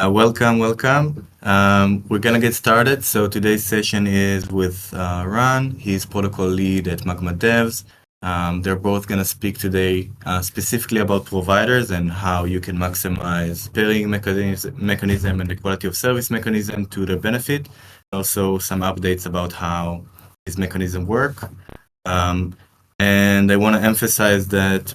Welcome. We're gonna get started. So today's session is with Ran. He's protocol lead at MagmaDevs. They're both gonna speak today specifically about providers and how you can maximize pairing mechanism and the quality of service mechanism to their benefit. Also, some updates about how these mechanisms work. And I want to emphasize that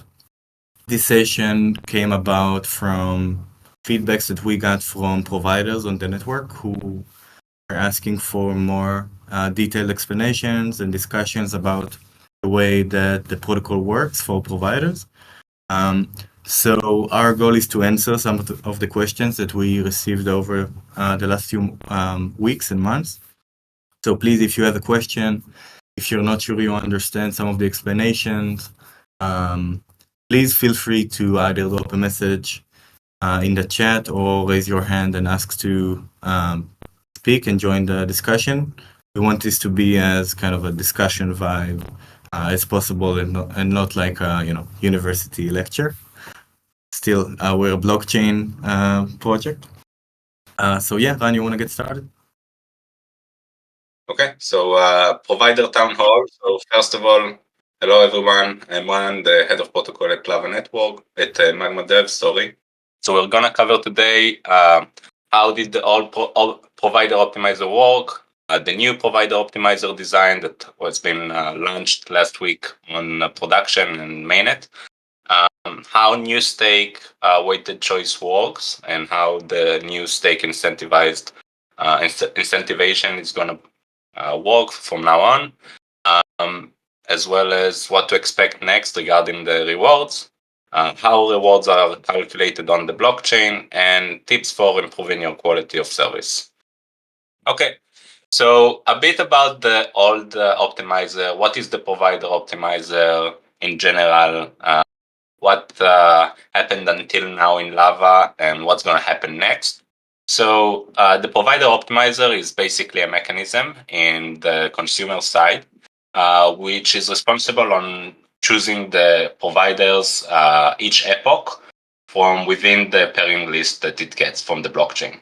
this session came about from feedbacks that we got from providers on the network who are asking for more detailed explanations and discussions about the way that the protocol works for providers. So our goal is to answer some of the questions that we received over the last few weeks and months. So please, if you have a question, if you're not sure you understand some of the explanations, please feel free to either drop a message in the chat or raise your hand and ask to speak and join the discussion. We want this to be as kind of a discussion vibe as possible and not like a university lecture. Still, we're a blockchain project. So yeah, Ran, you want to get started? Okay, so provider Townhall. So first of all, hello everyone. I'm Ran, the head of protocol at Clava Network at MagmaDevs. So we're gonna cover today how did the all provider optimizer work, the new provider optimizer design that was been launched last week on production and mainnet, how new stake weighted choice works, and how the new stake incentivization is gonna work from now on, as well as what to expect next regarding the rewards, how rewards are calculated on the blockchain, and tips for improving your quality of service. Okay, so a bit about the old optimizer. What is the provider optimizer in general? What happened until now in Lava, and what's going to happen next? So the provider optimizer is basically a mechanism in the consumer side, which is responsible on choosing the providers each epoch from within the pairing list that it gets from the blockchain.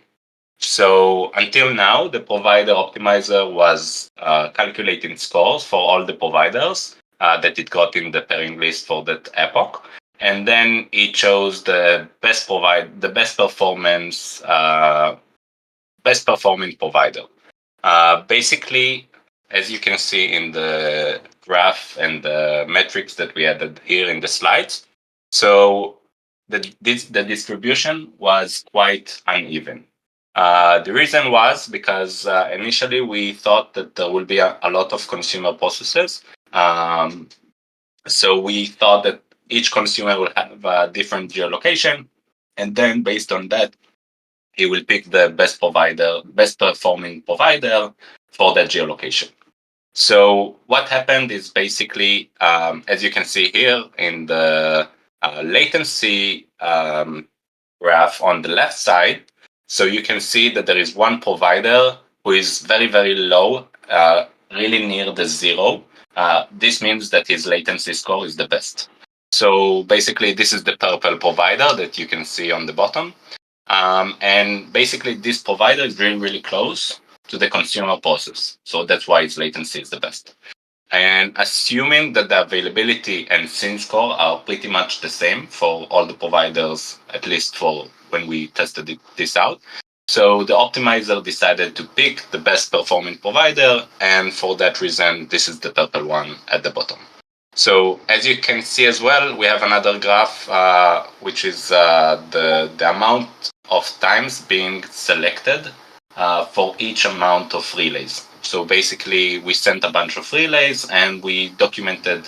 So until now, the provider optimizer was calculating scores for all the providers that it got in the pairing list for that epoch. And then it chose the best performing provider. Basically, as you can see in the graph and the metrics that we added here in the slides, so the distribution was quite uneven. The reason was because initially we thought that there will be a lot of consumer processes. So we thought that each consumer will have a different geolocation, and then based on that, he will pick the best performing provider for that geolocation. So what happened is basically, as you can see here in the latency graph on the left side, so you can see that there is one provider who is very, very low, really near the zero. This means that his latency score is the best. So basically, this is the purple provider that you can see on the bottom. And basically, this provider is really, really close to the consumer process. So that's why its latency is the best. And assuming that the availability and SYN score are pretty much the same for all the providers, at least for when we tested this out. So the optimizer decided to pick the best performing provider. And for that reason, this is the purple one at the bottom. So as you can see as well, we have another graph, which is the amount of times being selected for each amount of relays. So basically, we sent a bunch of relays and we documented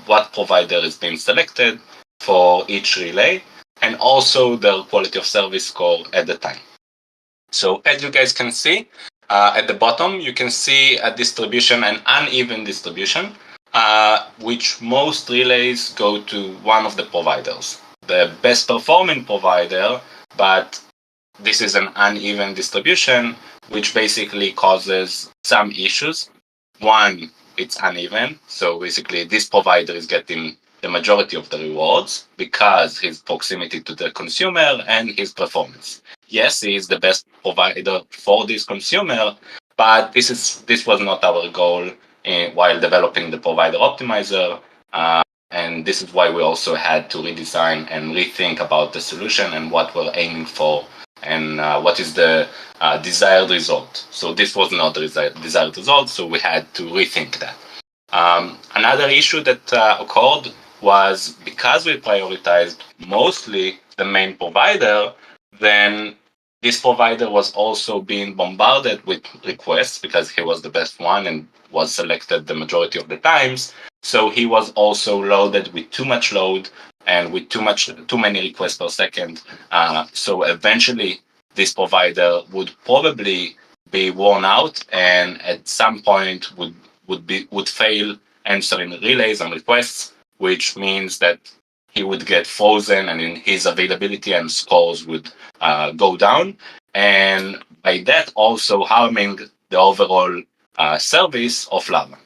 what provider is being selected for each relay, and also the quality of service score at the time. So as you guys can see, at the bottom, you can see a distribution, an uneven distribution, which most relays go to one of the providers, the best performing provider, but this is an uneven distribution, which basically causes some issues. One, it's uneven. So basically, this provider is getting the majority of the rewards because his proximity to the consumer and his performance. yes, he is the best provider for this consumer, but this was not our goal while developing the provider optimizer. And this is why we also had to redesign and rethink about the solution and what we're aiming for and what is the desired result. So this was not the desired result, so we had to rethink that. Another issue that occurred was because we prioritized mostly the main provider, then this provider was also being bombarded with requests because he was the best one and was selected the majority of the times. So he was also loaded with too much load and with too many requests per second. So eventually, this provider would probably be worn out, and at some point would fail answering relays and requests, which means that he would get frozen and in his availability and scores would go down. And by that, also harming the overall service of Lava.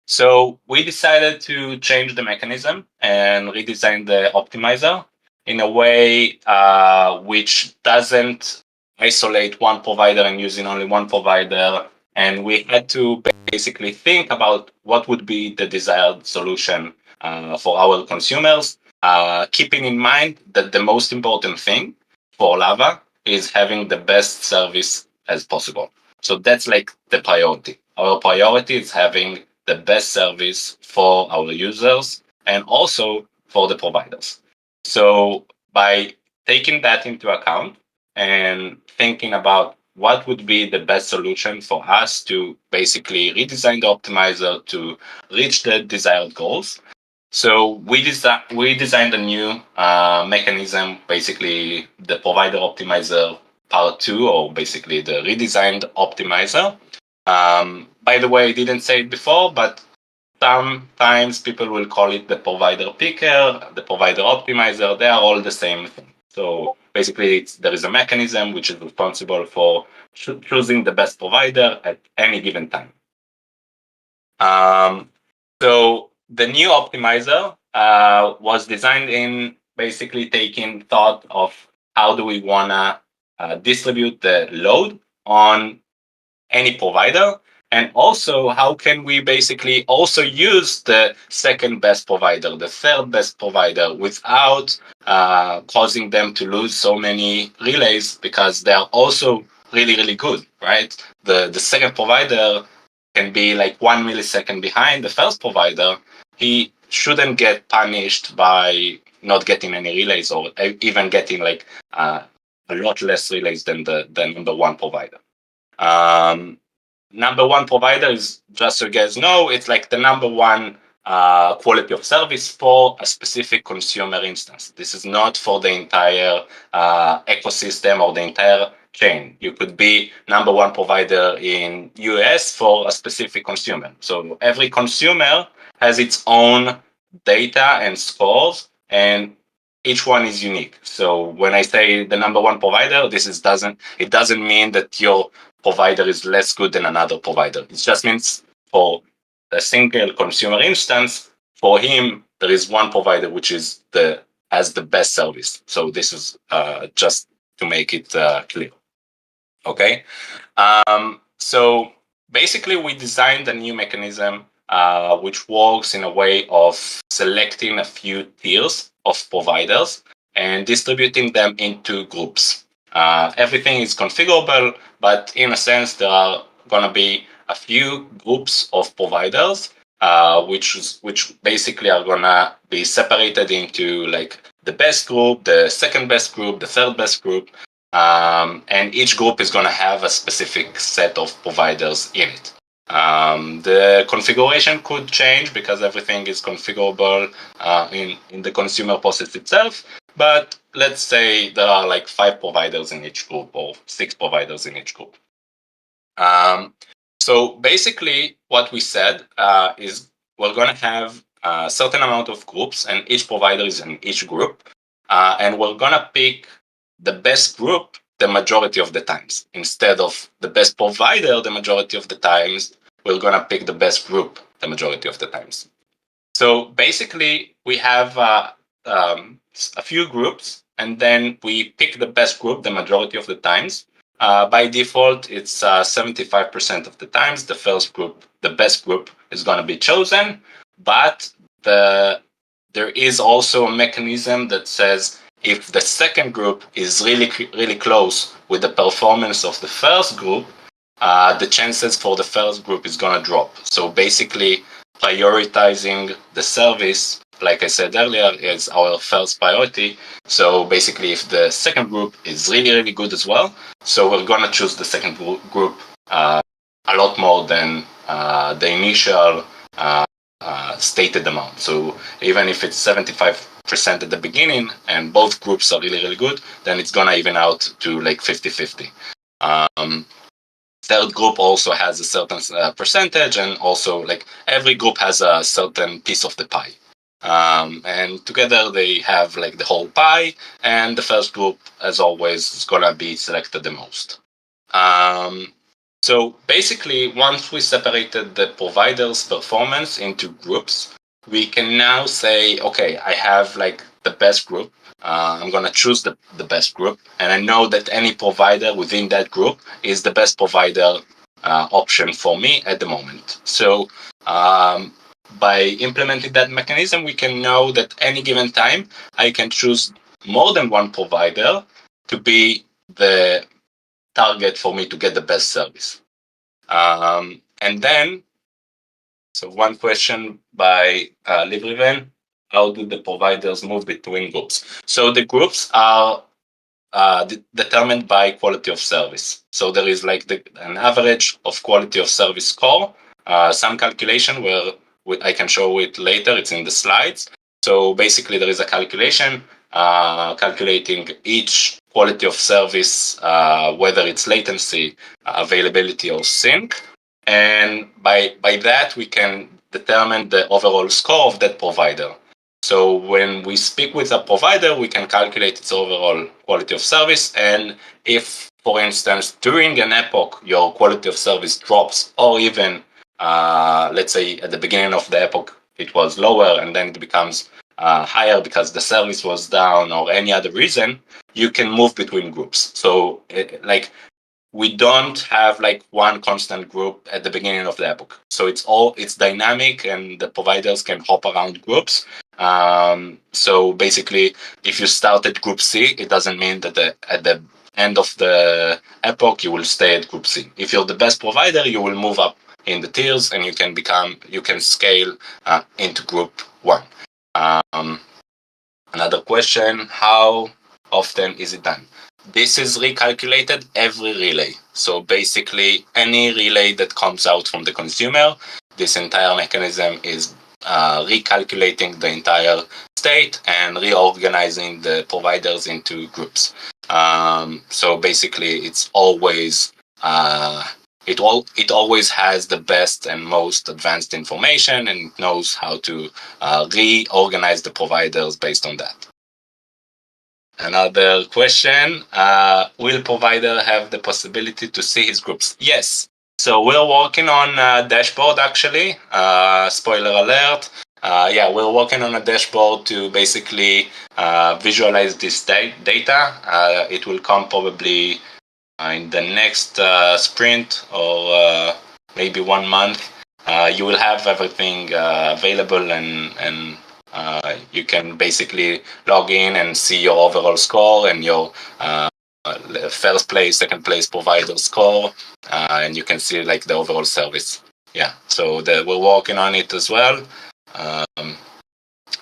So we decided to change the mechanism and redesign the optimizer in a way which doesn't isolate one provider and using only one provider. And we had to basically think about what would be the desired solution for our consumers, keeping in mind that the most important thing for Lava is having the best service as possible. So that's like the priority. Our priority is having the best service for our users and also for the providers. So by taking that into account and thinking about what would be the best solution for us to basically redesign the optimizer to reach the desired goals. So we designed a new mechanism, basically the provider optimizer part two, or basically the redesigned optimizer. By the way, I didn't say it before, but sometimes people will call it the provider picker, the provider optimizer. They are all the same thing. So basically, there is a mechanism which is responsible for choosing the best provider at any given time. So the new optimizer was designed in basically taking thought of how do we want to distribute the load on any provider, and also how can we basically also use the second best provider, the third best provider, without causing them to lose so many relays because they are also really, really good, right? The second provider can be like 1 millisecond behind the first provider. He shouldn't get punished by not getting any relays or even getting like a lot less relays than the number one provider. Number one provider is, just so you guys know, it's like the number one quality of service for a specific consumer instance. This is not for the entire ecosystem or the entire chain. You could be number one provider in US for a specific consumer. So every consumer has its own data and scores, and each one is unique. So when I say the number one provider, it doesn't mean that your provider is less good than another provider. It just means for a single consumer instance, for him, there is one provider which is has the best service. So this is just to make it clear. Okay. So basically, we designed a new mechanism which works in a way of selecting a few tiers of providers and distributing them into groups. Everything is configurable, but in a sense, there are going to be a few groups of providers, which basically are going to be separated into like the best group, the second best group, the third best group, and each group is going to have a specific set of providers in it. The configuration could change because everything is configurable in the consumer process itself. But let's say there are like 5 providers in each group or 6 providers in each group. So basically, what we said is we're going to have a certain amount of groups, and each provider is in each group. And we're going to pick the best group the majority of the times. Instead of the best provider the majority of the times, we're going to pick the best group the majority of the times. So basically, we have a few groups, and then we pick the best group the majority of the times. By default, it's 75% of the times the first group, the best group, is going to be chosen. But there is also a mechanism that says if the second group is really close with the performance of the first group, the chances for the first group is going to drop. So basically, prioritizing the service, like I said earlier, is our first priority. So basically, if the second group is really good as well, so we're going to choose the second group a lot more than the initial stated amount. So even if it's 75% at the beginning and both groups are really good, then it's going to even out to like 50-50. Third group also has a certain percentage, and also like every group has a certain piece of the pie. And together they have like the whole pie, and the first group, as always, is gonna be selected the most. So basically, once we separated the provider's performance into groups, we can now say, okay, I have like the best group. I'm going to choose the best group, and I know that any provider within that group is the best provider option for me at the moment. So by implementing that mechanism, we can know that any given time, I can choose more than one provider to be the target for me to get the best service. And then, so one question by Livriven, how do the providers move between groups? So the groups are determined by quality of service. So there is like an average of quality of service score, some calculation where I can show it later, it's in the slides. So basically there is a calculation calculating each quality of service, whether it's latency, availability, or sync. And by that, we can determine the overall score of that provider. So when we speak with a provider, we can calculate its overall quality of service. And if, for instance, during an epoch, your quality of service drops, or even, let's say, at the beginning of the epoch, it was lower, and then it becomes higher because the service was down or any other reason, you can move between groups. So we don't have like one constant group at the beginning of the epoch. So it's dynamic, and the providers can hop around groups. So basically, if you start at group C, it doesn't mean that at the end of the epoch you will stay at group C. If you're the best provider, you will move up in the tiers, and you can scale into group 1. Another question: how often is it done? This is recalculated every relay. So basically, any relay that comes out from the consumer, this entire mechanism is recalculating the entire state and reorganizing the providers into groups. So basically, it's always it always has the best and most advanced information, and it knows how to reorganize the providers based on that. Another question, will provider have the possibility to see his groups? Yes. So we're working on a dashboard, actually. Spoiler alert. We're working on a dashboard to basically visualize this data. It will come probably in the next sprint, or maybe 1 month. You will have everything available, and you can basically log in and see your overall score and your first place, second place provider score, and you can see like the overall service. Yeah, so we're working on it as well.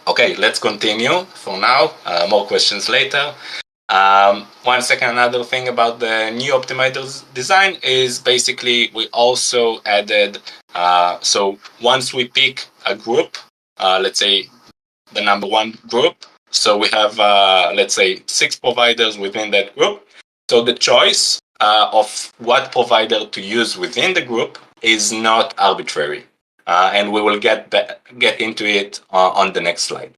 Okay, let's continue for now. More questions later. 1 second, another thing about the new optimizer design is basically we also added, so once we pick a group, let's say the number 1 group, so we have, let's say, 6 providers within that group. So the choice of what provider to use within the group is not arbitrary. And we will get into it on the next slide.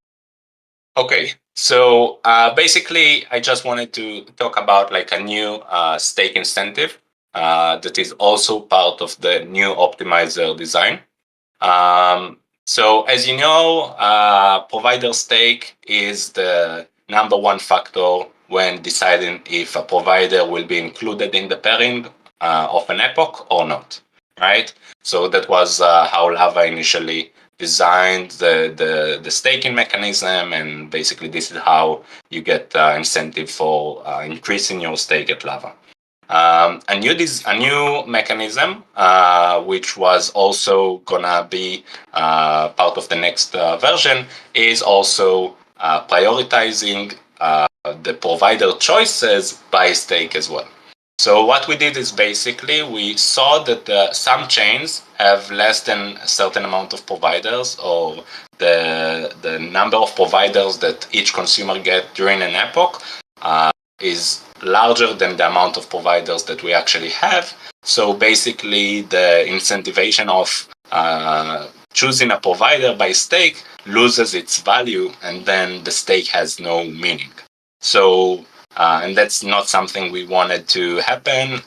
Okay, so basically, I just wanted to talk about like a new stake incentive that is also part of the new optimizer design. So as you know, provider stake is the number one factor when deciding if a provider will be included in the pairing of an epoch or not, right? So that was how Lava initially designed the staking mechanism, and basically this is how you get incentive for increasing your stake at Lava. A new mechanism, which was also gonna be part of the next version, is also prioritizing the provider choices by stake as well. So what we did is basically we saw that some chains have less than a certain amount of providers, or the number of providers that each consumer get during an epoch is larger than the amount of providers that we actually have. So basically the incentivization of choosing a provider by stake loses its value, and then the stake has no meaning. So and that's not something we wanted to happen.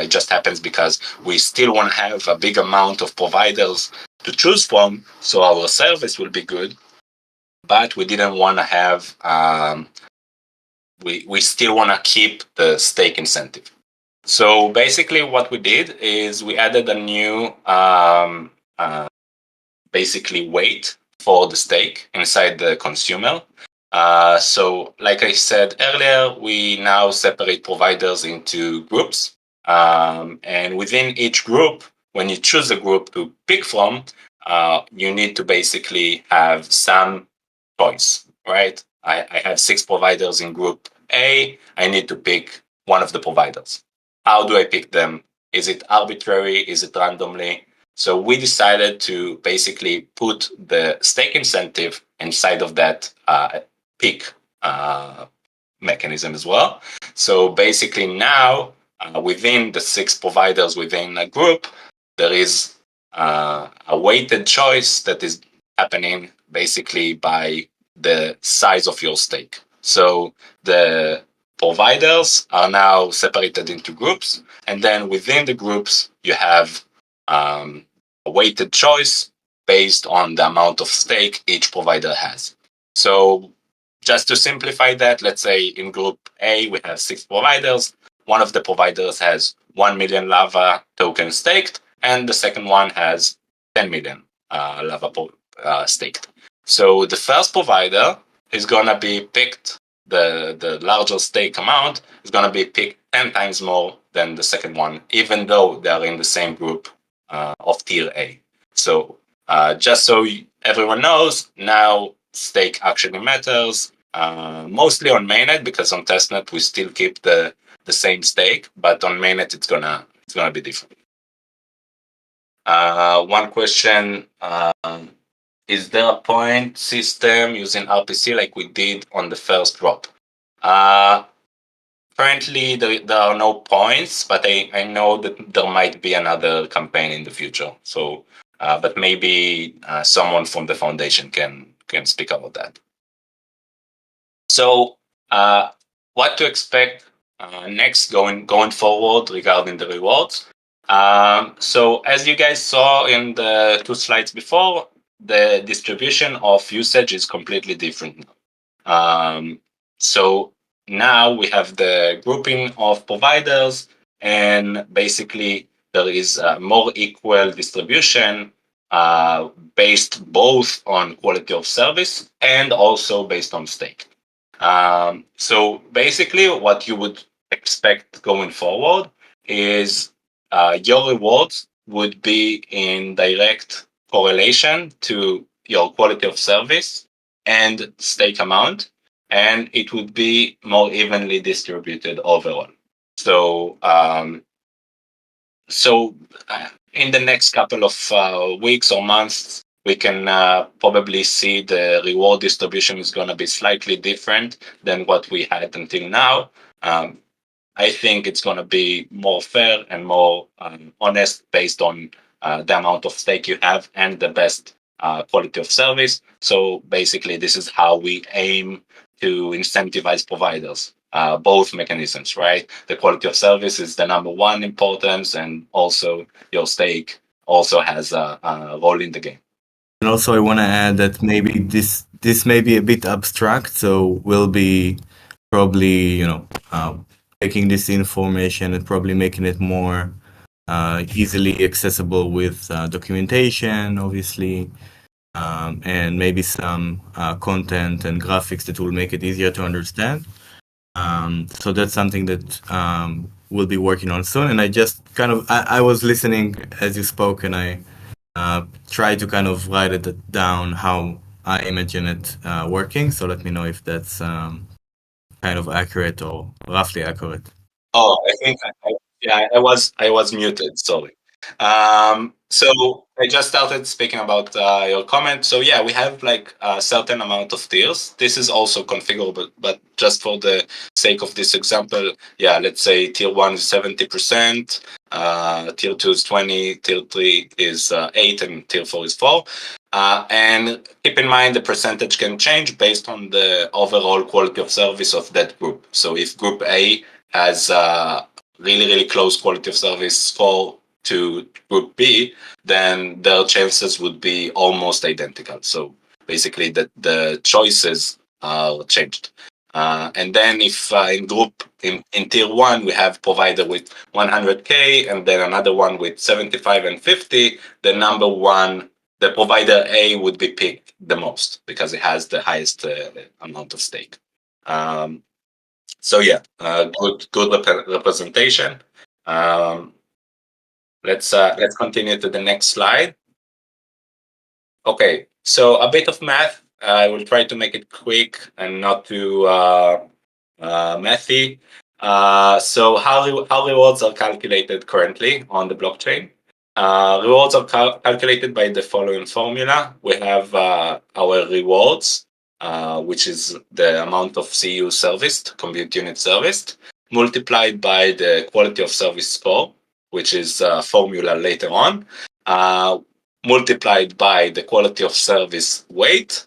It just happens because we still want to have a big amount of providers to choose from, so our service will be good. But we didn't want to have we still want to keep the stake incentive. So basically what we did is we added a new basically weight for the stake inside the consumer. So like I said earlier, we now separate providers into groups. And within each group, when you choose a group to pick from, you need to basically have some choice, right? I have 6 providers in group A. I need to pick one of the providers. How do I pick them? Is it arbitrary? Is it randomly? So we decided to basically put the stake incentive inside of that pick mechanism as well. So basically now within the 6 providers within a group, there is a weighted choice that is happening basically by the size of your stake. So the providers are now separated into groups, and then within the groups you have a weighted choice based on the amount of stake each provider has. So just to simplify that, let's say in group A we have 6 providers. One of the providers has 1 million Lava tokens staked, and the second one has 10 million Lava staked. So the first provider is gonna be picked, the larger stake amount is gonna be picked 10 times more than the second one, even though they are in the same group of tier A. So just so everyone knows, now stake actually matters, mostly on mainnet, because on testnet we still keep the same stake, but on mainnet it's gonna be different. One question, is there a point system using RPC like we did on the first drop? Currently, there are no points, but I know that there might be another campaign in the future. So, but maybe someone from the foundation can speak about that. So, what to expect next going forward regarding the rewards? So, as you guys saw in the 2 slides before, the distribution of usage is completely different now. So now we have the grouping of providers, and basically there is a more equal distribution based both on quality of service and also based on stake. So basically what you would expect going forward is your rewards would be in direct correlation to your quality of service and stake amount, and it would be more evenly distributed overall. So, in the next couple of weeks or months, we can probably see the reward distribution is going to be slightly different than what we had until now. I think it's going to be more fair and more honest based on the amount of stake you have and the best quality of service. So basically, this is how we aim to incentivize providers, both mechanisms, right? The quality of service is the number one importance, and also your stake also has a role in the game. And also, I want to add that maybe this may be a bit abstract, so we'll be probably taking this information and probably making it more easily accessible with documentation, obviously, and maybe some content and graphics that will make it easier to understand. So that's something that we'll be working on soon. And I just I was listening as you spoke, and I try to kind of write it down how I imagine it working. So let me know if that's kind of accurate or roughly accurate. Oh, I think yeah, I was muted. Sorry. So I just started speaking about your comment. So yeah, we have like a certain amount of tiers. This is also configurable, but just for the sake of this example, yeah, let's say tier 1 is 70%, tier 2 is 20, tier 3 is 8, and tier 4 is 4. And keep in mind the percentage can change based on the overall quality of service of that group. So if group A has really close quality of service score to group B, then their chances would be almost identical. So basically, the choices are changed. And then if in tier 1 we have provider with 100K and then another one with 75 and 50, the number one, the provider A would be picked the most because it has the highest amount of stake. So yeah, good representation. Um, let's continue to the next slide. Okay, so a bit of math. I will try to make it quick and not too mathy. So how rewards are calculated currently on the blockchain? Rewards are calculated by the following formula. We have our rewards, which is the amount of CU serviced, compute unit serviced, multiplied by the quality of service score, which is a formula later on, multiplied by the quality of service weight,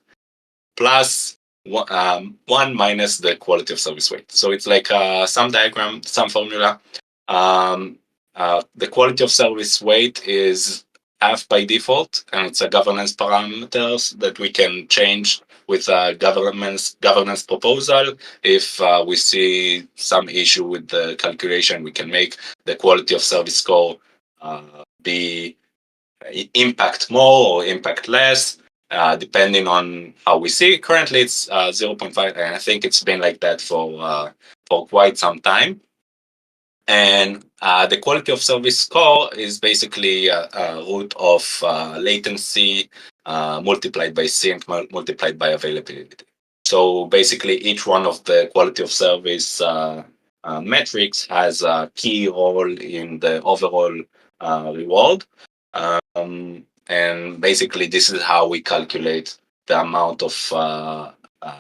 plus 1 minus the quality of service weight. So it's like some diagram, some formula. The quality of service weight is half by default, and it's a governance parameters that we can change with a governance proposal. If we see some issue with the calculation, we can make the quality of service score be impact more or impact less, depending on how we see. Currently, it's 0.5, and I think it's been like that for quite some time. And the quality of service score is basically a root of latency multiplied by C and multiplied by availability. So basically, each one of the quality of service metrics has a key role in the overall reward. And basically, this is how we calculate the amount of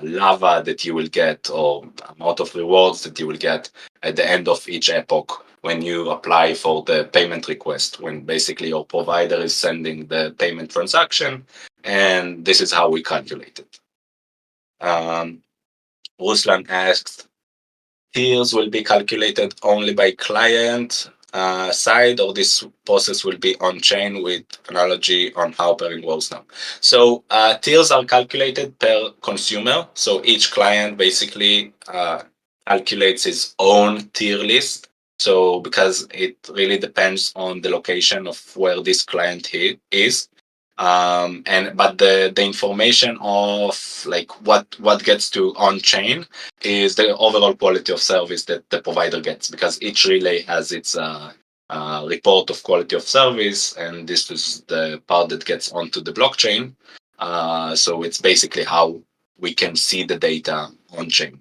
lava that you will get, or amount of rewards that you will get at the end of each epoch when you apply for the payment request, when basically your provider is sending the payment transaction, and this is how we calculate it. Ruslan asked, tiers will be calculated only by client side, or this process will be on chain with analogy on how pairing works now. So tiers are calculated per consumer. So each client basically calculates his own tier list. So because it really depends on the location of where this client is. But the information of like what gets to on chain is the overall quality of service that the provider gets, because each relay has its report of quality of service, and this is the part that gets onto the blockchain. So it's basically how we can see the data on chain.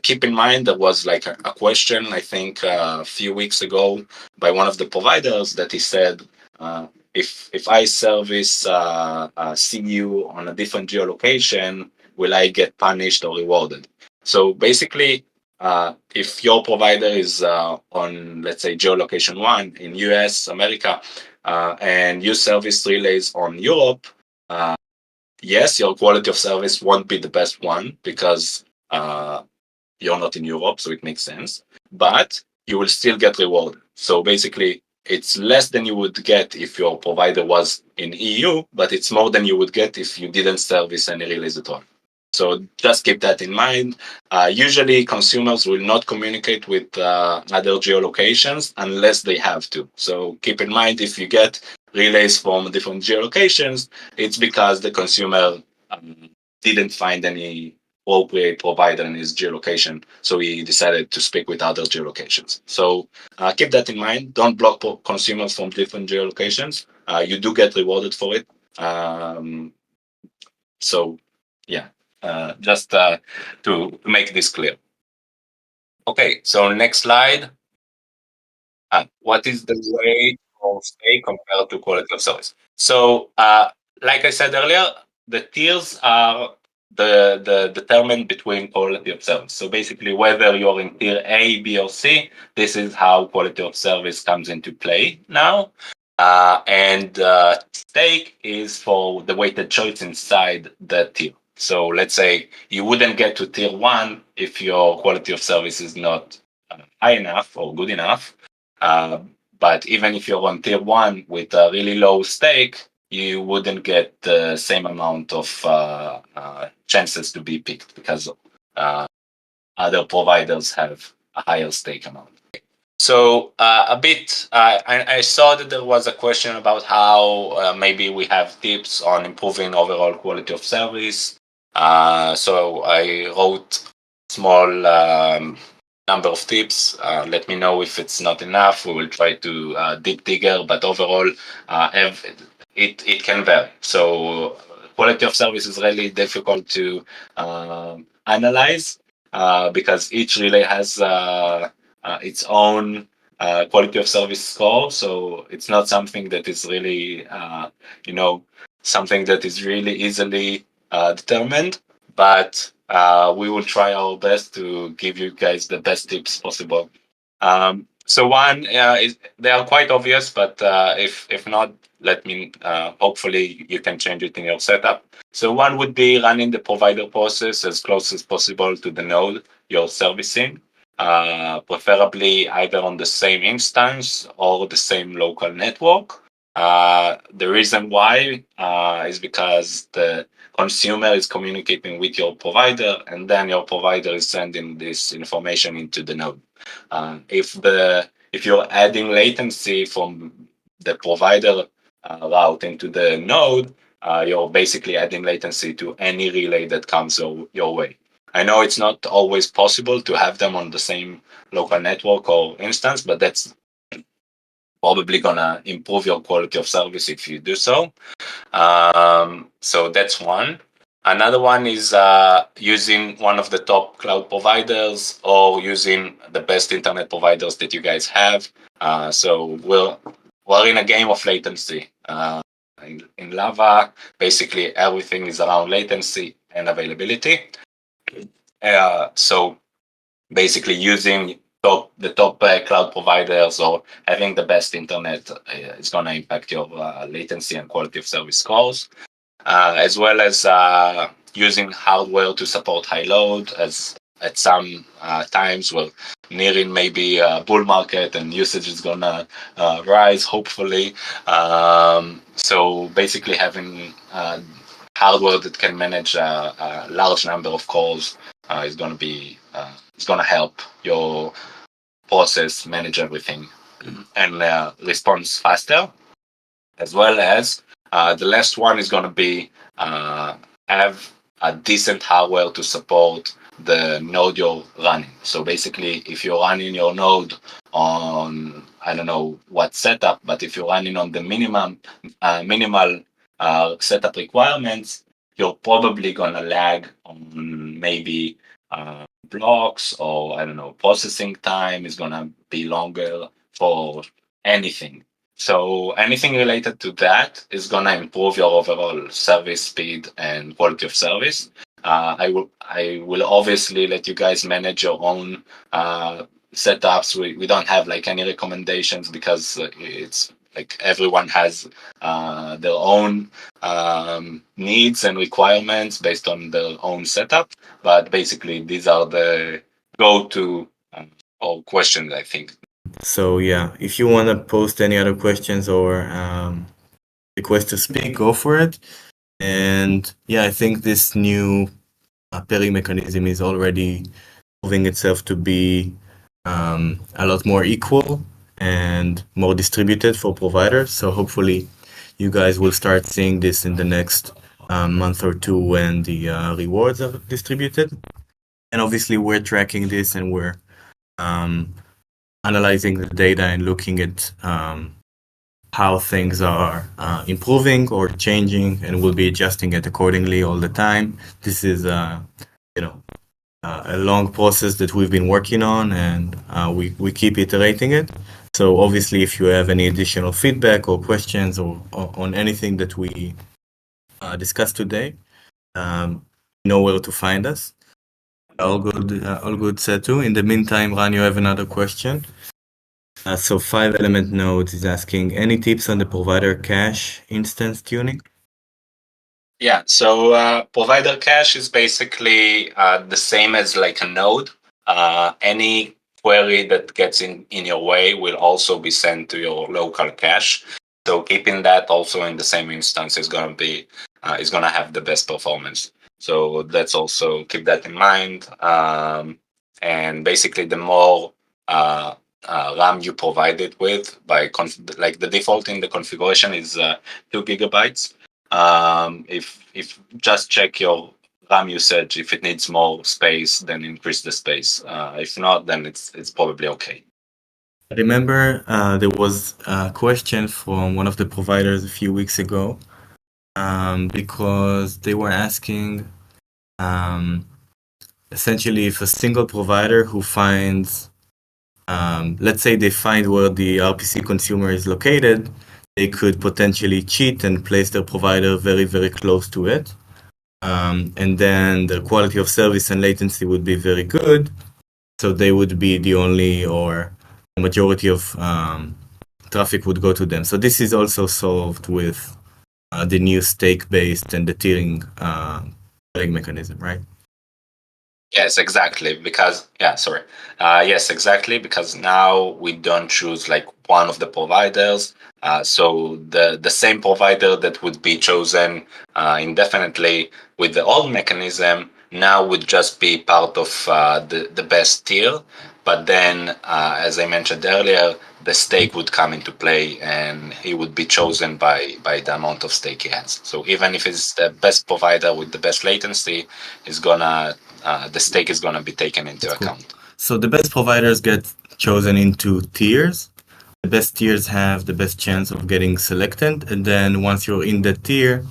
Keep in mind there was like a question, I think a few weeks ago, by one of the providers that he said, if I service CU on a different geolocation, will I get punished or rewarded? So basically, if your provider is on, let's say, geolocation 1 in US, America, and you service relays on Europe, yes, your quality of service won't be the best one because you're not in Europe, so it makes sense. But you will still get rewarded. So basically, it's less than you would get if your provider was in EU, but it's more than you would get if you didn't service any relays at all. So just keep that in mind. Usually consumers will not communicate with other geolocations unless they have to. So keep in mind, if you get relays from different geolocations, it's because the consumer didn't find any appropriate provider in his geolocation, so he decided to speak with other geolocations. So keep that in mind. Don't block consumers from different geolocations. You do get rewarded for it. So yeah, just to make this clear. Okay, so next slide. What is the rate of stay compared to quality of service? So, like I said earlier, the tiers are the determined between quality of service. So basically, whether you're in tier A, B, or C, this is how quality of service comes into play now. And stake is for the weighted choice inside the tier. So let's say you wouldn't get to tier 1 if your quality of service is not high enough or good enough. But even if you're on tier 1 with a really low stake, you wouldn't get the same amount of chances to be picked because other providers have a higher stake amount. So I saw that there was a question about how maybe we have tips on improving overall quality of service. So I wrote small number of tips. Let me know if it's not enough. We will try to deep digger, but overall, it can vary. So quality of service is really difficult to analyze because each relay has its own quality of service score. So it's not something that is really, something that is really easily determined. But we will try our best to give you guys the best tips possible. So one is they are quite obvious, but if not, let me. Hopefully, you can change it in your setup. So one would be running the provider process as close as possible to the node you're servicing, preferably either on the same instance or the same local network. The reason why is because the consumer is communicating with your provider, and then your provider is sending this information into the node. If you're adding latency from the provider route into the node, you're basically adding latency to any relay that comes your way. I know it's not always possible to have them on the same local network or instance, but that's probably gonna improve your quality of service if you do so. So that's one. Another one is using one of the top cloud providers or using the best internet providers that you guys have. So we're in a game of latency. In Lava, basically everything is around latency and availability. So basically using the top cloud providers or having the best internet is going to impact your latency and quality of service scores, as well as using hardware to support high load, as at some times we're nearing maybe a bull market and usage is going to rise, hopefully. So basically having hardware that can manage a large number of calls is going to be it's going to help your process manage everything and response faster, as well as the last one is going to be have a decent hardware to support the node you're running. So basically, if you're running your node on, I don't know what setup, but if you're running on the minimal setup requirements, you're probably going to lag on maybe blocks, or I don't know, processing time is going to be longer for anything. So anything related to that is going to improve your overall service speed and quality of service. I will obviously let you guys manage your own setups. We don't have like any recommendations because it's like everyone has their own needs and requirements based on their own setup. But basically, these are the go-to or questions, I think. So yeah, if you want to post any other questions or request to speak, go for it. And yeah, I think this new pairing mechanism is already proving itself to be a lot more equal and more distributed for providers. So hopefully you guys will start seeing this in the next month or two when the rewards are distributed. And obviously we're tracking this and we're analyzing the data and looking at how things are improving or changing, and we'll be adjusting it accordingly all the time. This is, a long process that we've been working on, and we keep iterating it. So obviously, if you have any additional feedback or questions or on anything that we discussed today, you know where to find us. All good, Setu. In the meantime, Ran, you have another question. So 5 element nodes is asking any tips on the provider cache instance tuning? Yeah, so provider cache is basically the same as like a node. Any query that gets in your way will also be sent to your local cache. So keeping that also in the same instance is going to be is going to have the best performance. So let's also keep that in mind. And basically, the more RAM you provide it with, like the default in the configuration is 2 GB. If just check your RAM usage. If it needs more space, then increase the space. If not, then it's probably okay. I remember there was a question from one of the providers a few weeks ago because they were asking essentially if a single provider who finds, let's say they find where the RPC consumer is located, they could potentially cheat and place their provider very, very close to it. And then the quality of service and latency would be very good. So they would be the only or the majority of traffic would go to them. So this is also solved with the new stake-based and the tiering mechanism, right? Yes, exactly. Because yes, exactly. Because now we don't choose like one of the providers. So the same provider that would be chosen indefinitely with the old mechanism now would just be part of the best tier. But then, as I mentioned earlier, the stake would come into play, and he would be chosen by the amount of stake he has. So even if it's the best provider with the best latency, is gonna the stake is gonna be taken into account. So the best providers get chosen into tiers. The best tiers have the best chance of getting selected, and then once you're in that tier,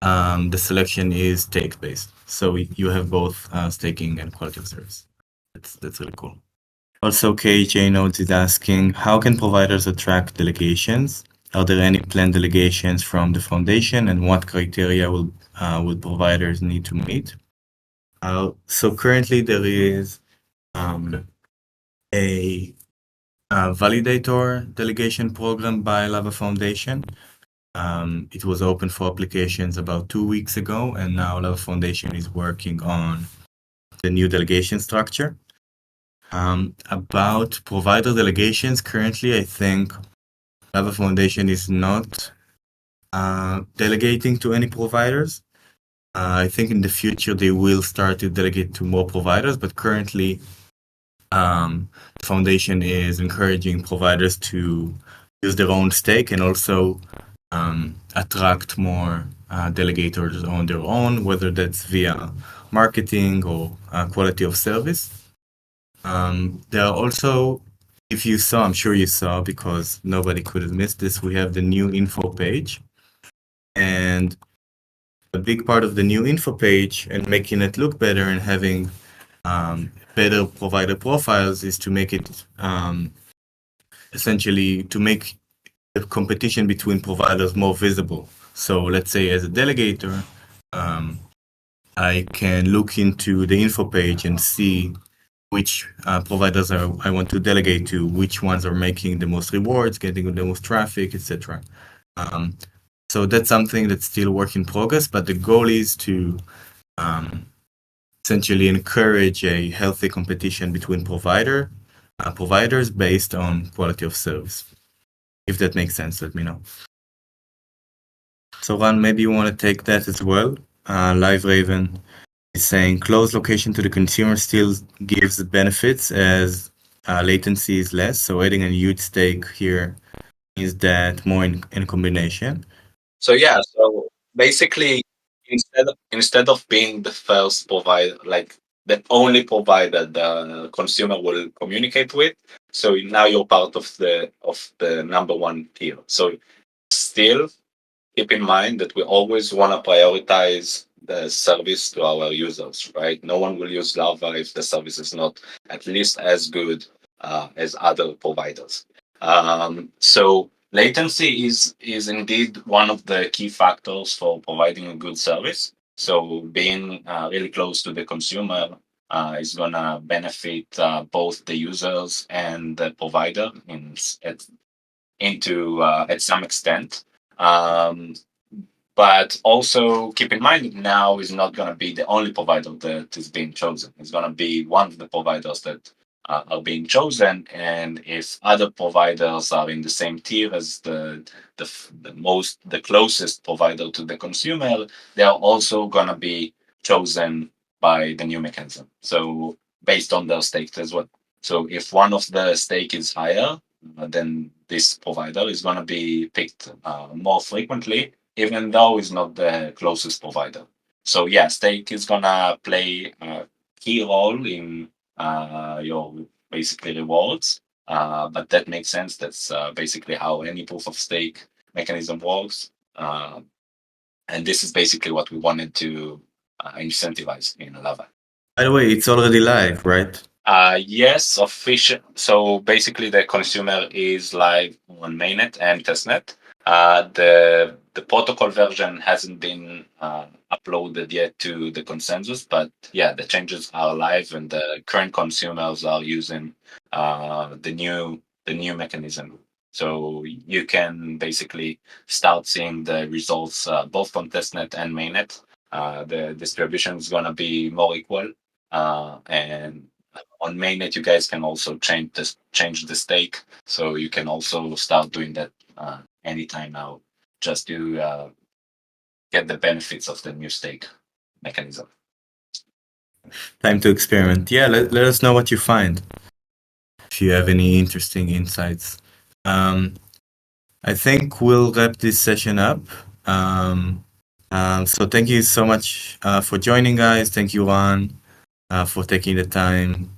the selection is stake based. So you have both staking and quality of service. That's really cool. Also, KJ Notes is asking, how can providers attract delegations? Are there any planned delegations from the foundation, and what criteria would providers need to meet? So currently there is a validator delegation program by Lava Foundation. It was open for applications about 2 weeks ago, and now Lava Foundation is working on the new delegation structure. About provider delegations, currently I think Lava Foundation is not delegating to any providers. I think in the future they will start to delegate to more providers, but currently the foundation is encouraging providers to use their own stake and also attract more delegators on their own, whether that's via marketing or quality of service. There are also, if you saw, I'm sure you saw because nobody could have missed this, we have the new info page. And a big part of the new info page and making it look better and having better provider profiles is to make it essentially to make the competition between providers more visible. So let's say as a delegator, I can look into the info page and see which providers I want to delegate to, which ones are making the most rewards, getting the most traffic, etc. So that's something that's still work in progress, but the goal is to essentially encourage a healthy competition between provider providers based on quality of service. If that makes sense, let me know. So Ran, maybe you want to take that as well. Live Raven is saying close location to the consumer still gives benefits as latency is less. So adding a huge stake here is that more in combination. So yeah, so basically instead of being the first provider, like the only provider the consumer will communicate with, so now you're part of the number one tier. So still keep in mind that we always want to prioritize the service to our users, right? No one will use Lava if the service is not at least as good as other providers. So latency is indeed one of the key factors for providing a good service. So being really close to the consumer is gonna benefit both the users and the provider at some extent. Um, but also keep in mind that now is not going to be the only provider that is being chosen. It's going to be one of the providers that are being chosen. And if other providers are in the same tier as the closest provider to the consumer, they are also going to be chosen by the new mechanism. So based on their stake as well. So if one of the stake is higher, then this provider is going to be picked more frequently, even though it's not the closest provider. So yeah, stake is gonna play a key role in your basically rewards. But that makes sense. That's basically how any proof of stake mechanism works. And this is basically what we wanted to incentivize in Lava. By the way, it's already live, right? Yes, official. So basically, the consumer is live on mainnet and testnet. The protocol version hasn't been uploaded yet to the consensus, but yeah, the changes are live, and the current consumers are using the new mechanism. So you can basically start seeing the results both on testnet and mainnet. The distribution is going to be more equal, and on mainnet you guys can also change the stake, so you can also start doing that anytime now, just to get the benefits of the new stake mechanism. Time to experiment. Yeah, let us know what you find. If you have any interesting insights. I think we'll wrap this session up. So thank you so much for joining, guys. Thank you, Ran, for taking the time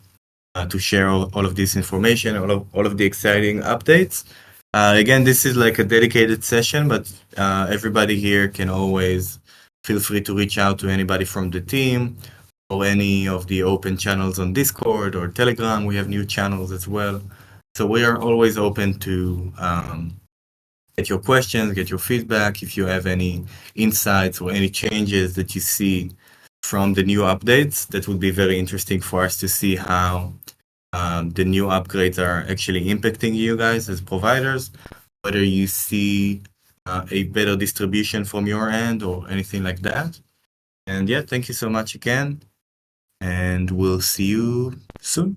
to share all of this information, all of the exciting updates. Again, this is like a dedicated session, but everybody here can always feel free to reach out to anybody from the team or any of the open channels on Discord or Telegram. We have new channels as well. So we are always open to get your questions, get your feedback. If you have any insights or any changes that you see from the new updates, that would be very interesting for us to see how the new upgrades are actually impacting you guys as providers, whether you see a better distribution from your end or anything like that. And yeah, thank you so much again, and we'll see you soon.